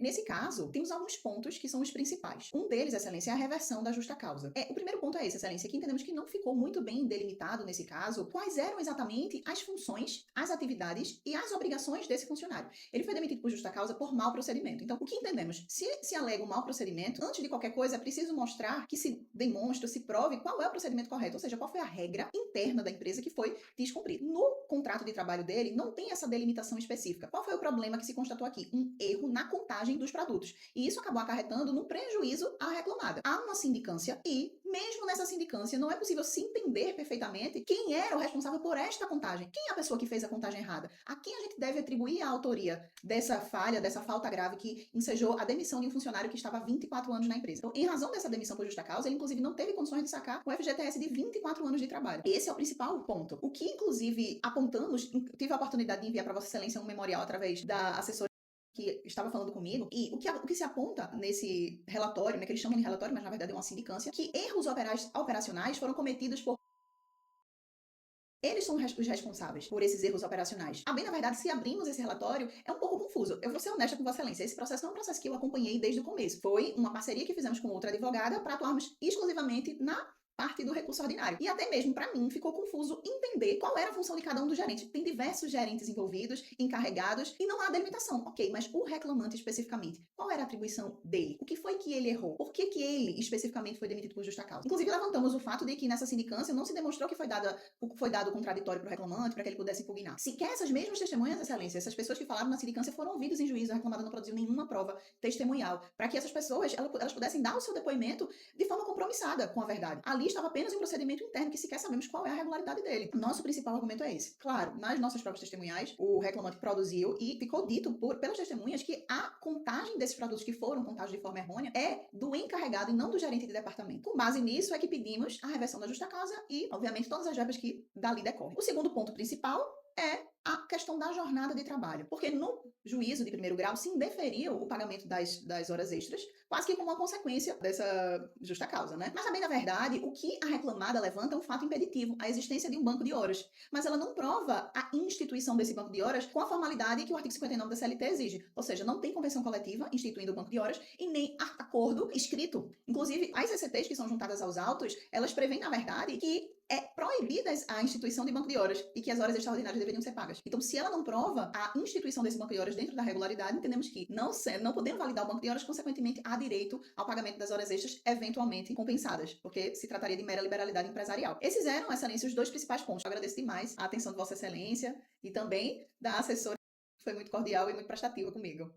Nesse caso, temos alguns pontos que são os principais. Um deles, excelência, é a reversão da justa causa. O primeiro ponto é esse, excelência, que entendemos que não ficou muito bem delimitado nesse caso quais eram exatamente as funções, as atividades e as obrigações desse funcionário. Ele foi demitido por justa causa por mau procedimento. Então, o que entendemos? Se alega um mau procedimento, antes de qualquer coisa é preciso mostrar que se demonstre, se prove qual é o procedimento correto, ou seja, qual foi a regra interna da empresa que foi descumprida. No contrato de trabalho dele, não tem essa delimitação específica. Qual foi o problema que se constatou aqui? Um erro na contagem dos produtos. E isso acabou acarretando no prejuízo à reclamada. Há uma sindicância e, mesmo nessa sindicância, não é possível se entender perfeitamente quem era o responsável por esta contagem. Quem é a pessoa que fez a contagem errada? A quem a gente deve atribuir a autoria dessa falha, dessa falta grave que ensejou a demissão de um funcionário que estava há 24 anos na empresa? Então, em razão dessa demissão por justa causa, ele inclusive não teve condições de sacar o FGTS de 24 anos de trabalho. Esse é o principal ponto. O que, inclusive, apontamos, tive a oportunidade de enviar para Vossa Excelência um memorial através da assessora que estava falando comigo, e o que se aponta nesse relatório, né, que eles chamam de relatório, mas na verdade é uma sindicância, que erros operacionais foram cometidos por eles são os responsáveis por esses erros operacionais. A bem, na verdade, se abrimos esse relatório, é um pouco confuso. Eu vou ser honesta com Vossa Excelência, esse processo não é um processo que eu acompanhei desde o começo. Foi uma parceria que fizemos com outra advogada para atuarmos exclusivamente na parte do recurso ordinário. E até mesmo para mim ficou confuso entender qual era a função de cada um dos gerentes. Tem diversos gerentes envolvidos, encarregados, e não há delimitação. Ok, mas o reclamante especificamente, qual era a atribuição dele? O que foi que ele errou? Por que ele especificamente foi demitido por justa causa? Inclusive levantamos o fato de que nessa sindicância não se demonstrou que foi dado contraditório para o reclamante para que ele pudesse impugnar. Sequer essas mesmas testemunhas, excelência, essas pessoas que falaram na sindicância foram ouvidas em juízo, a reclamada não produziu nenhuma prova testemunhal, para que essas pessoas elas pudessem dar o seu depoimento de forma compromissada com a verdade. Ali estava apenas um procedimento interno que sequer sabemos qual é a regularidade dele. Nosso principal argumento é esse. Claro, nas nossas provas testemunhais, o reclamante produziu e ficou dito pelas testemunhas que a contagem desses produtos que foram contados de forma errônea é do encarregado e não do gerente de departamento. Com base nisso é que pedimos a reversão da justa causa e, obviamente, todas as verbas que dali decorrem. O segundo ponto principal é a questão da jornada de trabalho. Porque no juízo de primeiro grau se indeferiu o pagamento das horas extras, quase que como uma consequência dessa justa causa, né? Mas também, na verdade, o que a reclamada levanta é um fato impeditivo, a existência de um banco de horas. Mas ela não prova a instituição desse banco de horas com a formalidade que o artigo 59 da CLT exige. Ou seja, não tem convenção coletiva instituindo o banco de horas e nem acordo escrito. Inclusive, as ECTs que são juntadas aos autos, elas prevêem, na verdade, que é proibida a instituição de banco de horas e que as horas extraordinárias deveriam ser pagas. Então, se ela não prova a instituição desse banco de horas dentro da regularidade, entendemos que, não podendo validar o banco de horas, consequentemente, há direito ao pagamento das horas extras eventualmente compensadas, porque se trataria de mera liberalidade empresarial. Esses eram, excelência, os dois principais pontos. Eu agradeço demais a atenção de Vossa Excelência e também da assessora, que foi muito cordial e muito prestativa comigo.